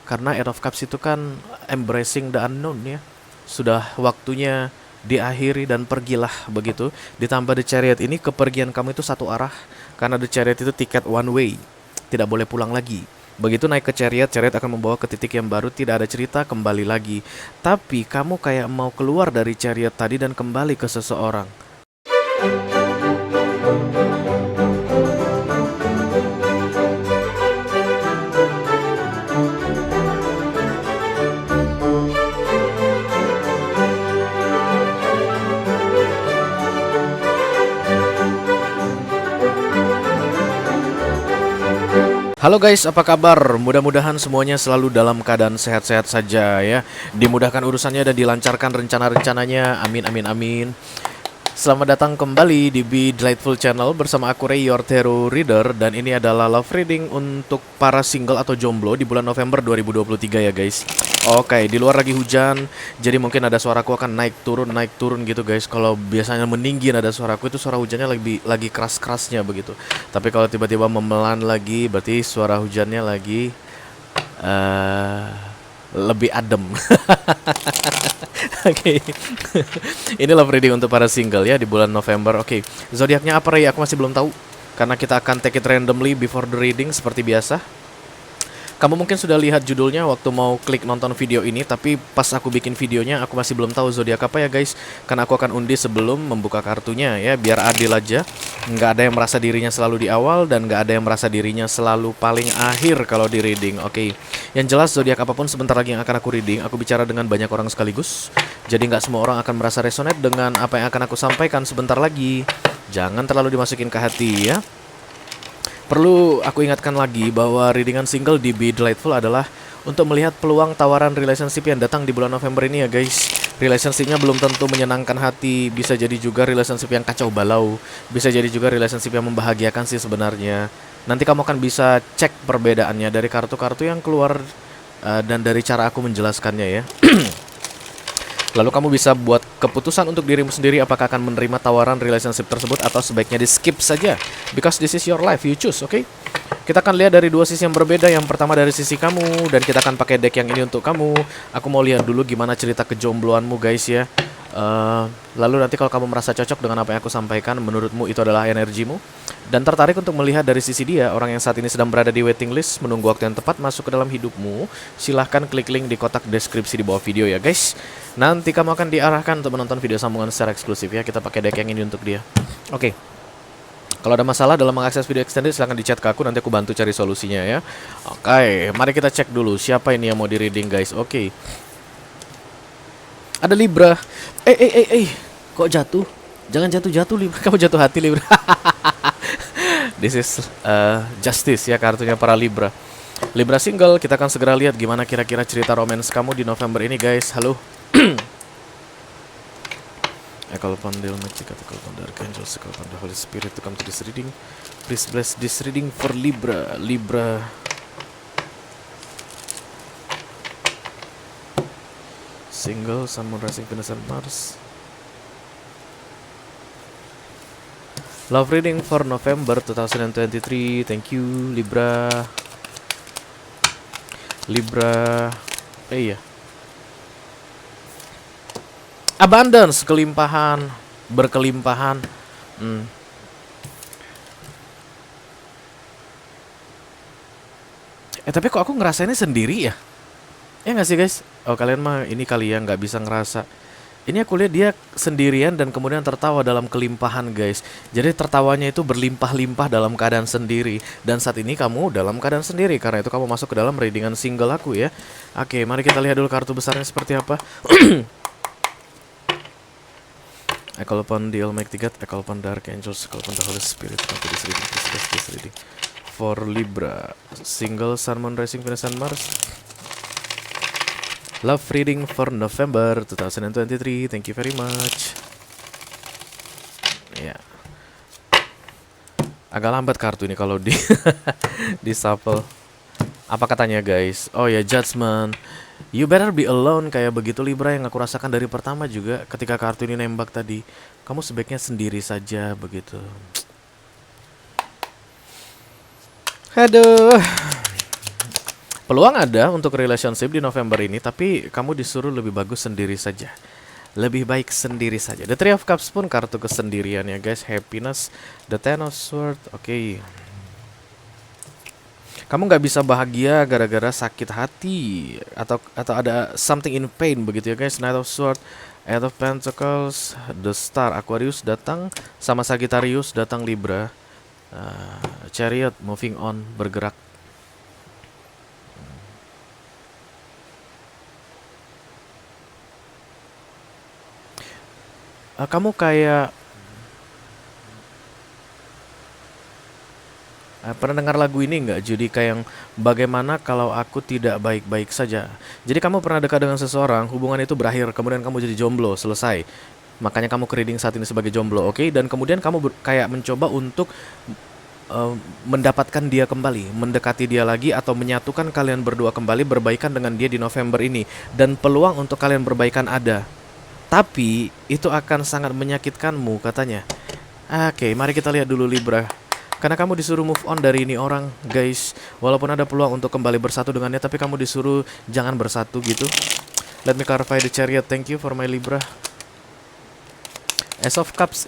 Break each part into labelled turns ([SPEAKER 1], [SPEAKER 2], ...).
[SPEAKER 1] Karena Eight of Cups itu kan embracing the unknown ya. Sudah waktunya diakhiri dan pergilah begitu. Ditambah The Chariot ini kepergian kamu itu satu arah. Karena The Chariot itu tiket one way. Tidak boleh pulang lagi. Begitu naik ke Chariot, Chariot akan membawa ke titik yang baru, tidak ada cerita, kembali lagi. Tapi kamu kayak mau keluar dari Chariot tadi dan kembali ke seseorang. Halo guys, apa kabar? Mudah-mudahan semuanya selalu dalam keadaan sehat-sehat saja ya. Dimudahkan urusannya dan dilancarkan rencana-rencananya. Amin, amin, amin. Selamat datang kembali di Be Delightful Channel bersama aku Ray, your tarot reader. Dan ini adalah love reading untuk para single atau jomblo di bulan November 2023 ya guys. Oke, di luar lagi hujan, jadi mungkin ada suaraku akan naik turun gitu guys. Kalau biasanya meninggi ada suaraku itu suara hujannya lagi keras-kerasnya begitu. Tapi kalau tiba-tiba memelan lagi, berarti suara hujannya lagi lebih adem. Oke. Ini love reading untuk para single ya di bulan November. Oke. Zodiaknya apa Ray? Aku masih belum tahu. Karena kita akan take it randomly before the reading seperti biasa. Kamu mungkin sudah lihat judulnya waktu mau klik nonton video ini, tapi pas aku bikin videonya aku masih belum tahu zodiak apa ya guys. Karena aku akan undi sebelum membuka kartunya ya, biar adil aja. Nggak ada yang merasa dirinya selalu di awal dan nggak ada yang merasa dirinya selalu paling akhir kalau di reading. Oke. Yang jelas zodiak apapun sebentar lagi yang akan aku reading, aku bicara dengan banyak orang sekaligus. Jadi nggak semua orang akan merasa resonate dengan apa yang akan aku sampaikan sebentar lagi. Jangan terlalu dimasukin ke hati ya. Perlu aku ingatkan lagi bahwa readingan single di Be Delightful adalah untuk melihat peluang tawaran relationship yang datang di bulan November ini ya guys. Relationshipnya belum tentu menyenangkan hati, bisa jadi juga relationship yang kacau balau, bisa jadi juga relationship yang membahagiakan sih sebenarnya. Nanti kamu akan bisa cek perbedaannya dari kartu-kartu yang keluar dan dari cara aku menjelaskannya ya. Lalu kamu bisa buat keputusan untuk dirimu sendiri apakah akan menerima tawaran relationship tersebut atau sebaiknya di skip saja. Because this is your life, you choose, oke? Kita akan lihat dari dua sisi yang berbeda. Yang pertama dari sisi kamu, dan kita akan pakai deck yang ini untuk kamu. Aku mau lihat dulu gimana cerita kejombloanmu guys ya. Lalu nanti kalau kamu merasa cocok dengan apa yang aku sampaikan, menurutmu itu adalah energimu, dan tertarik untuk melihat dari sisi dia, orang yang saat ini sedang berada di waiting list, menunggu waktu yang tepat masuk ke dalam hidupmu, silahkan klik link di kotak deskripsi di bawah video ya guys. Nanti kamu akan diarahkan untuk menonton video sambungan secara eksklusif ya. Kita pakai deck yang ini untuk dia. Oke. Kalau ada masalah dalam mengakses video extended, silahkan di chat ke aku, nanti aku bantu cari solusinya ya. Oke, mari kita cek dulu siapa ini yang mau di reading guys. Oke. Ada Libra. Kok jatuh? Jangan jatuh Libra. Kamu jatuh hati Libra. This is justice ya kartunya para Libra. Libra single, kita akan segera lihat gimana kira-kira cerita romance kamu di November ini guys. Halo. I call upon the Almighty, I call upon the Archangels, I call upon the Holy Spirit to come to this reading. Please bless this reading for Libra. Libra. Single, Sun, Moon, Rising, Venus, and Mars. Love reading for November 2023. Thank you, Libra. Libra. Iya. Abundance, kelimpahan, berkelimpahan. Tapi kok aku ngerasainnya sendiri ya? Ya nggak sih guys? Oh kalian mah ini kali ya nggak bisa ngerasa. Ini aku lihat dia sendirian dan kemudian tertawa dalam kelimpahan guys. Jadi tertawanya itu berlimpah-limpah dalam keadaan sendiri. Dan saat ini kamu dalam keadaan sendiri, karena itu kamu masuk ke dalam readingan single aku ya. Oke, mari kita lihat dulu kartu besarnya seperti apa. I call upon the Almighty God, I call upon the Archangels, I call upon the Holy Spirit. Come to this reading, please bless this reading for Libra. Single, Sun, Moon, Rising, Venus, and Mars. Love reading for November 2023. Thank you very much. Ya. Agak lambat kartu ini kalau di di shuffle. Apa katanya guys? Oh ya, Judgment. You better be alone, kayak begitu Libra yang aku rasakan dari pertama juga ketika kartu ini nembak tadi. Kamu sebaiknya sendiri saja begitu. Aduh. Peluang ada untuk relationship di November ini, tapi kamu disuruh lebih bagus sendiri saja. Lebih baik sendiri saja. The Three of Cups pun kartu kesendirian ya guys. Happiness. The Ten of Swords. Oke. Kamu nggak bisa bahagia gara-gara sakit hati atau ada something in pain begitu ya guys. Knight of Swords, Eight of Pentacles, The Star, Aquarius datang sama Sagittarius datang Libra. Chariot moving on, bergerak. Kamu kayak pernah dengar lagu ini nggak, Judika, yang bagaimana kalau aku tidak baik-baik saja? Jadi kamu pernah dekat dengan seseorang, hubungan itu berakhir, kemudian kamu jadi jomblo, selesai. Makanya kamu ke reading saat ini sebagai jomblo, oke? Dan kemudian kamu kayak mencoba untuk mendapatkan dia kembali, mendekati dia lagi, atau menyatukan kalian berdua kembali, berbaikan dengan dia di November ini. Dan peluang untuk kalian berbaikan ada. Tapi itu akan sangat menyakitkanmu katanya. Oke, mari kita lihat dulu Libra. Karena kamu disuruh move on dari ini orang, guys. Walaupun ada peluang untuk kembali bersatu dengannya, tapi kamu disuruh jangan bersatu gitu. Let me clarify the Chariot. Thank you for my Libra. Ace of Cups.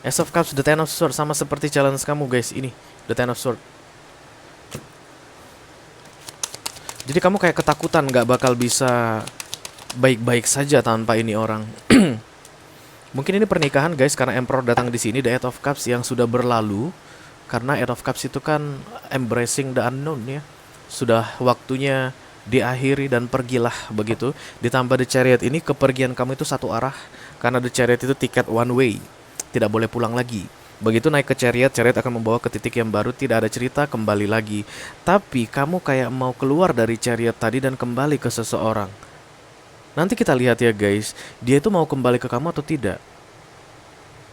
[SPEAKER 1] Ace of Cups, The Ten of Swords. Sama seperti challenge kamu guys. Ini, The Ten of Swords. Jadi kamu kayak ketakutan gak bakal bisa baik-baik saja tanpa ini orang. Mungkin ini pernikahan guys, karena Emperor datang di sini, The Eight of Cups yang sudah berlalu. Karena Eight of Cups itu kan embracing the unknown ya. Sudah waktunya diakhiri dan pergilah begitu. Ditambah The Chariot ini, kepergian kamu itu satu arah. Karena The Chariot itu tiket one way, tidak boleh pulang lagi. Begitu naik ke Chariot, Chariot akan membawa ke titik yang baru, tidak ada cerita, kembali lagi. Tapi kamu kayak mau keluar dari Chariot tadi dan kembali ke seseorang. Nanti kita lihat ya guys, dia itu mau kembali ke kamu atau tidak.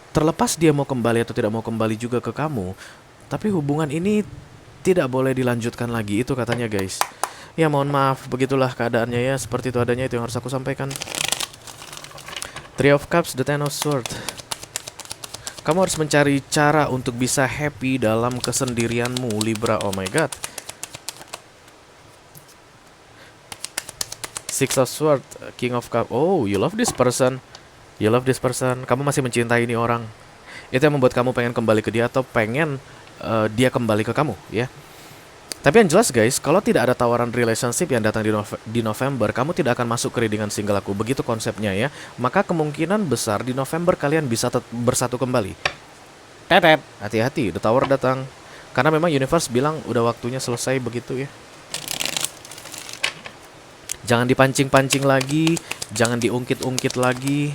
[SPEAKER 1] Terlepas dia mau kembali atau tidak mau kembali juga ke kamu, tapi hubungan ini tidak boleh dilanjutkan lagi, itu katanya guys. Ya mohon maaf, begitulah keadaannya ya, seperti itu adanya, itu yang harus aku sampaikan. Three of Cups, The Ten of Swords. Kamu harus mencari cara untuk bisa happy dalam kesendirianmu, Libra. Oh my god. Six of Swords, King of Cups. Oh, you love this person. You love this person. Kamu masih mencintai ini orang. Itu yang membuat kamu pengen kembali ke dia, atau pengen dia kembali ke kamu, ya. Tapi yang jelas guys, kalau tidak ada tawaran relationship yang datang di November, kamu tidak akan masuk ke readingan single aku. Begitu konsepnya ya. Maka kemungkinan besar di November kalian bisa bersatu kembali. Tetet, hati-hati, The Tower datang. Karena memang universe bilang udah waktunya selesai begitu ya. Jangan dipancing-pancing lagi, jangan diungkit-ungkit lagi.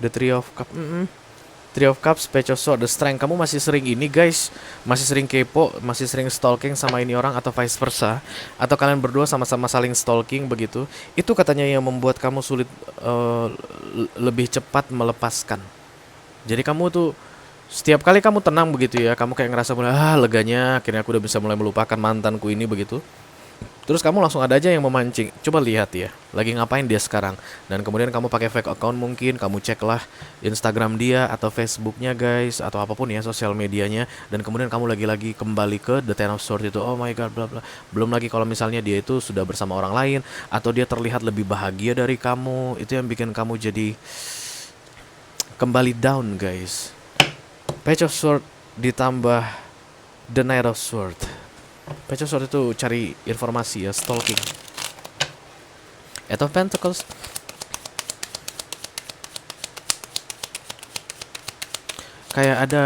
[SPEAKER 1] The Three of Cups. Three of Cups, Page of Swords, The Strength. Kamu masih sering ini guys, masih sering kepo, masih sering stalking sama ini orang, atau vice versa. Atau kalian berdua sama-sama saling stalking begitu. Itu katanya yang membuat kamu sulit lebih cepat melepaskan. Jadi kamu tuh setiap kali kamu tenang begitu ya, kamu kayak ngerasa mulai leganya, akhirnya aku udah bisa mulai melupakan mantanku ini begitu. Terus kamu langsung ada aja yang memancing. Coba lihat ya, lagi ngapain dia sekarang. Dan kemudian kamu pakai fake account mungkin, kamu ceklah Instagram dia atau Facebooknya guys, atau apapun ya sosial medianya. Dan kemudian kamu lagi-lagi kembali ke The Ten of Swords itu. Oh my god, bla bla. Belum lagi kalau misalnya dia itu sudah bersama orang lain, atau dia terlihat lebih bahagia dari kamu. Itu yang bikin kamu jadi kembali down guys. Page of Swords ditambah The Knight of Swords. Page of Swords itu cari informasi ya, stalking. Eight of Pentacles. Kayak ada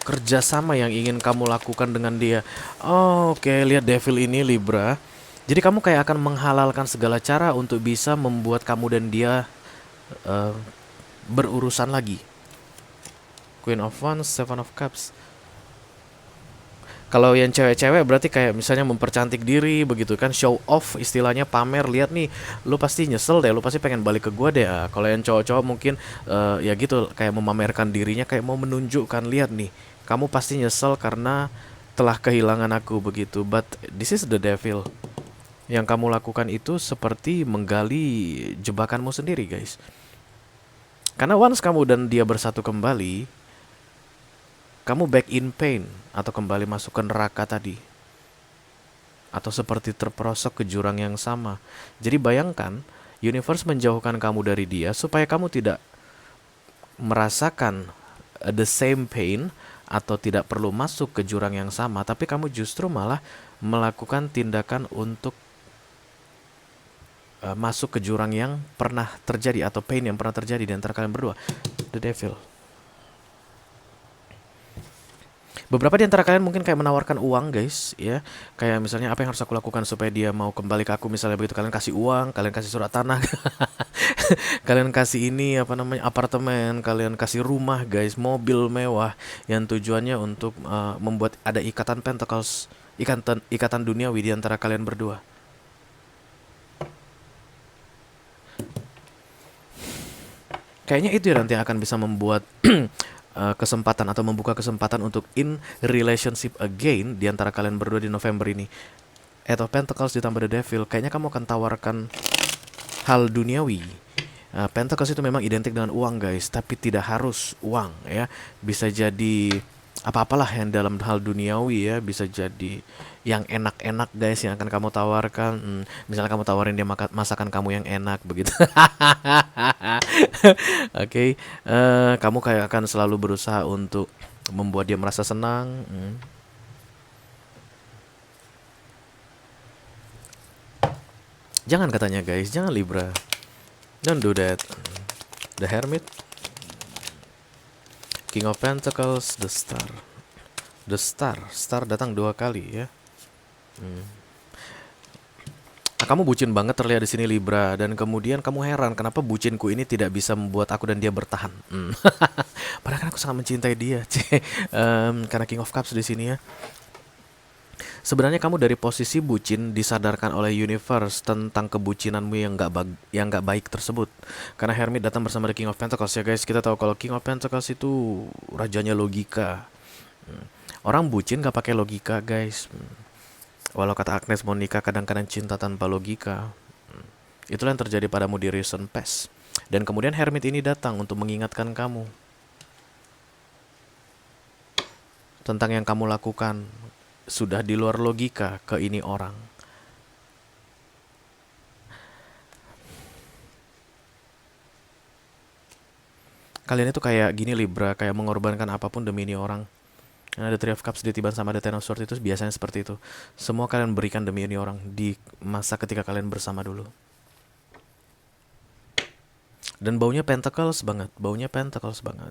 [SPEAKER 1] kerjasama yang ingin kamu lakukan dengan dia. Oh, oke, lihat Devil ini Libra. Jadi kamu kayak akan menghalalkan segala cara untuk bisa membuat kamu dan dia berurusan lagi. Queen of Wands, Seven of Cups. Kalau yang cewek-cewek berarti kayak misalnya mempercantik diri begitu kan, show off istilahnya, pamer, lihat nih, lu pasti nyesel deh, lu pasti pengen balik ke gua deh. Kalau yang cowok-cowok mungkin ya gitu, kayak memamerkan dirinya, kayak mau menunjukkan, lihat nih, kamu pasti nyesel karena telah kehilangan aku begitu. But this is the devil. Yang kamu lakukan itu seperti menggali jebakanmu sendiri guys. Karena once kamu dan dia bersatu kembali, kamu back in pain atau kembali masuk ke neraka tadi, atau seperti terperosok ke jurang yang sama. Jadi bayangkan, universe menjauhkan kamu dari dia supaya kamu tidak merasakan the same pain atau tidak perlu masuk ke jurang yang sama, tapi kamu justru malah melakukan tindakan untuk masuk ke jurang yang pernah terjadi atau pain yang pernah terjadi di antara kalian berdua. The Devil. Beberapa di antara kalian mungkin kayak menawarkan uang, guys, ya. Kayak misalnya apa yang harus aku lakukan supaya dia mau kembali ke aku, misalnya begitu. Kalian kasih uang, kalian kasih surat tanah, kalian kasih ini apa namanya apartemen, kalian kasih rumah, guys, mobil mewah yang tujuannya untuk membuat ada ikatan pentacles, ikatan duniawi di antara kalian berdua. Kayaknya itu ya nanti akan bisa membuat kesempatan atau membuka kesempatan untuk in relationship again di antara kalian berdua di November ini. Eight of Pentacles ditambah The Devil, kayaknya kamu akan tawarkan hal duniawi. Pentacles itu memang identik dengan uang, guys, tapi tidak harus uang, ya. Bisa jadi apa-apalah yang dalam hal duniawi, ya. Bisa jadi yang enak-enak, guys, yang akan kamu tawarkan. Misalnya kamu tawarin dia masakan kamu yang enak, begitu. Oke, kamu kayak akan selalu berusaha untuk membuat dia merasa senang. Jangan katanya, guys, jangan Libra. Don't do that. The Hermit, King of Pentacles, the Star. The Star datang 2 kali, ya. Kamu bucin banget terlihat di sini, Libra, dan kemudian kamu heran kenapa bucinku ini tidak bisa membuat aku dan dia bertahan. Padahal kan aku sangat mencintai dia, karena King of Cups di sini, ya. Sebenarnya kamu dari posisi bucin disadarkan oleh universe tentang kebucinanmu yang nggak baik tersebut. Karena Hermit datang bersama The King of Pentacles, ya, guys. Kita tahu kalau King of Pentacles itu rajanya logika. Orang bucin nggak pakai logika, guys. Walau kata Agnes Monica kadang-kadang cinta tanpa logika. Itulah yang terjadi padamu di recent past. Dan kemudian Hermit ini datang untuk mengingatkan kamu tentang yang kamu lakukan sudah di luar logika ke ini orang. Kalian itu kayak gini, Libra, kayak mengorbankan apapun demi ini orang. Ada Three of Cups ditiban sama ada Ten of Swords, itu biasanya seperti itu. Semua kalian berikan demi ini orang di masa ketika kalian bersama dulu. Dan baunya Pentacles banget,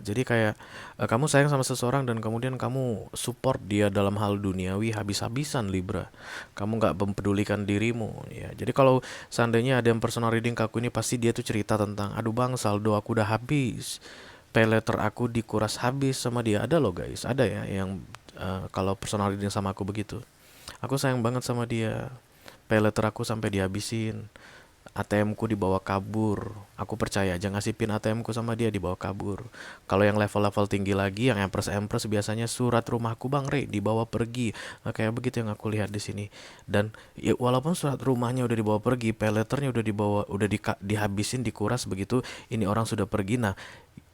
[SPEAKER 1] Jadi kayak kamu sayang sama seseorang dan kemudian kamu support dia dalam hal duniawi habis-habisan, Libra. Kamu nggak mempedulikan dirimu, ya. Jadi kalau seandainya ada yang personal reading ke aku ini, pasti dia tuh cerita tentang, aduh bang, saldo aku udah habis, pay letter aku dikuras habis sama dia. Ada loh, guys, ada ya yang kalau personal reading sama aku begitu. Aku sayang banget sama dia, pay letter aku sampai dihabisin, ATM-ku dibawa kabur. Aku percaya aja ngasih pin ATM-ku sama dia, dibawa kabur. Kalau yang level-level tinggi lagi, yang Empress biasanya surat rumahku Bang Rey dibawa pergi. Nah, kayak begitu yang aku lihat di sini. Dan ya, walaupun surat rumahnya udah dibawa pergi, pay letternya udah dibawa, udah dihabisin, dikuras begitu, ini orang sudah pergi. Nah,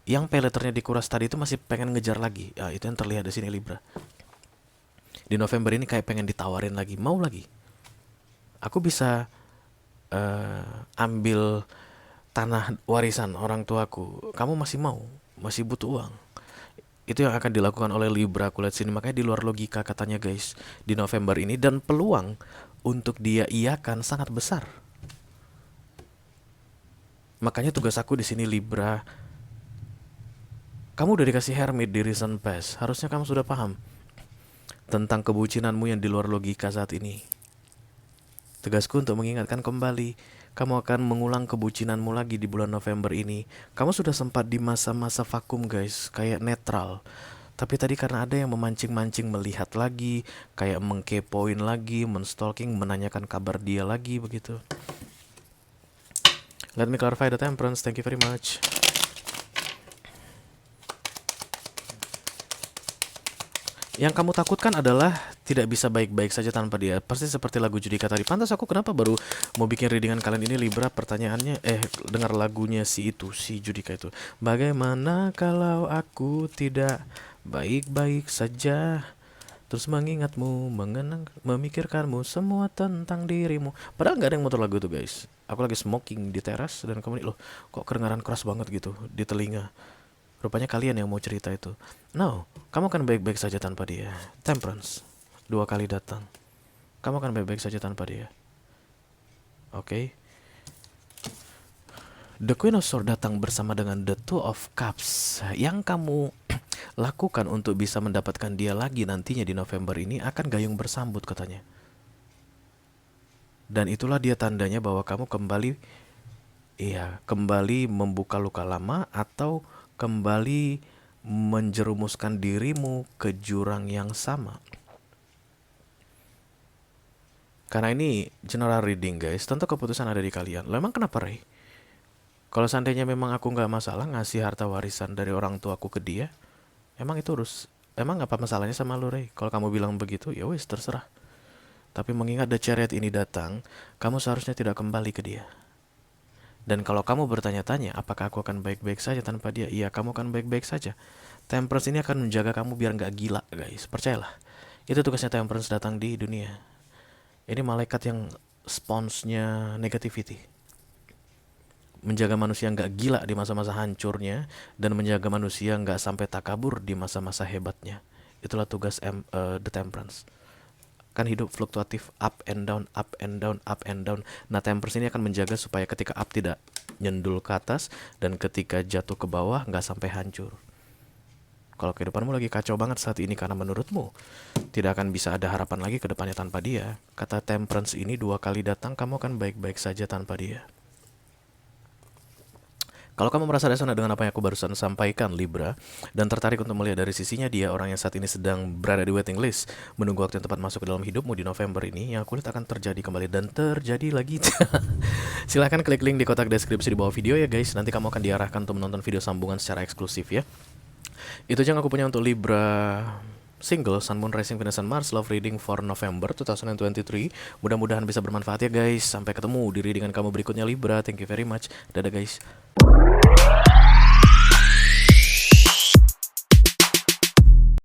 [SPEAKER 1] yang pay letternya dikuras tadi itu masih pengen ngejar lagi. Ya, itu yang terlihat di sini, Libra. Di November ini kayak pengen ditawarin lagi, mau lagi. Aku bisa ambil tanah warisan orang tuaku, kamu masih mau, masih butuh uang. Itu yang akan dilakukan oleh Libra, aku lihat sini. Makanya di luar logika katanya, guys, di November ini. Dan peluang untuk dia iakan sangat besar. Makanya tugas aku di sini, Libra, kamu udah dikasih Hermit di recent past. Harusnya kamu sudah paham tentang kebucinanmu yang di luar logika saat ini. Tugasku untuk mengingatkan kembali, kamu akan mengulang kebucinanmu lagi di bulan November ini. Kamu sudah sempat di masa-masa vakum, guys, kayak netral. Tapi tadi karena ada yang memancing-mancing melihat lagi, kayak mengkepoin lagi, menstalking, menanyakan kabar dia lagi, begitu. Let me clarify the Temperance, thank you very much. Yang kamu takutkan adalah tidak bisa baik-baik saja tanpa dia. Pasti seperti lagu Judika tadi. Pantas aku kenapa baru mau bikin readingan kalian ini Libra. Pertanyaannya dengar lagunya si Judika itu. Bagaimana kalau aku tidak baik-baik saja, terus mengingatmu, memikirkanmu, semua tentang dirimu. Padahal nggak ada yang motor lagu itu guys. Aku lagi smoking di teras dan kemudian loh, kok kedengaran keras banget gitu di telinga. Rupanya kalian yang mau cerita itu. No, kamu akan baik-baik saja tanpa dia. Temperance. 2 kali datang. Kamu akan baik-baik saja tanpa dia. Oke. The Queen of Swords datang bersama dengan The Two of Cups. Yang kamu lakukan untuk bisa mendapatkan dia lagi nantinya di November ini akan gayung bersambut katanya. Dan itulah dia tandanya bahwa kamu kembali membuka luka lama atau kembali menjerumuskan dirimu ke jurang yang sama. Karena ini general reading guys, tentu keputusan ada di kalian. Lah emang kenapa Ray? Kalau seandainya memang aku nggak masalah ngasih harta warisan dari orang tuaku ke dia, emang apa masalahnya sama lu Ray? Kalau kamu bilang begitu, ya wes terserah. Tapi mengingat The Chariot ini datang, kamu seharusnya tidak kembali ke dia. Dan kalau kamu bertanya-tanya, apakah aku akan baik-baik saja tanpa dia? Iya, kamu akan baik-baik saja. Temperance ini akan menjaga kamu biar nggak gila guys, percayalah. Itu tugasnya Temperance datang di dunia. Ini malaikat yang sponsnya negativity. Menjaga manusia nggak gila di masa-masa hancurnya dan menjaga manusia nggak sampai takabur di masa-masa hebatnya. Itulah tugas The Temperance. Kan hidup fluktuatif, up and down, up and down, up and down. Nah, Temperance ini akan menjaga supaya ketika up tidak nyendul ke atas dan ketika jatuh ke bawah nggak sampai hancur. Kalau kehidupanmu lagi kacau banget saat ini karena menurutmu tidak akan bisa ada harapan lagi ke depannya tanpa dia, kata Temperance ini 2 kali datang, kamu akan baik-baik saja tanpa dia. Kalau kamu merasa resonate dengan apa yang aku barusan sampaikan Libra, dan tertarik untuk melihat dari sisinya dia, orang yang saat ini sedang berada di waiting list, menunggu waktu yang tepat masuk ke dalam hidupmu di November ini, yang aku lihat akan terjadi kembali dan terjadi lagi. Silahkan klik link di kotak deskripsi di bawah video ya guys, nanti kamu akan diarahkan untuk menonton video sambungan secara eksklusif ya. Itu aja yang aku punya untuk Libra single Sun Moon Rising Venus and Mars Love Reading for November 2023. Mudah-mudahan bisa bermanfaat ya guys. Sampai ketemu di readingan kamu berikutnya Libra. Thank you very much. Dadah guys.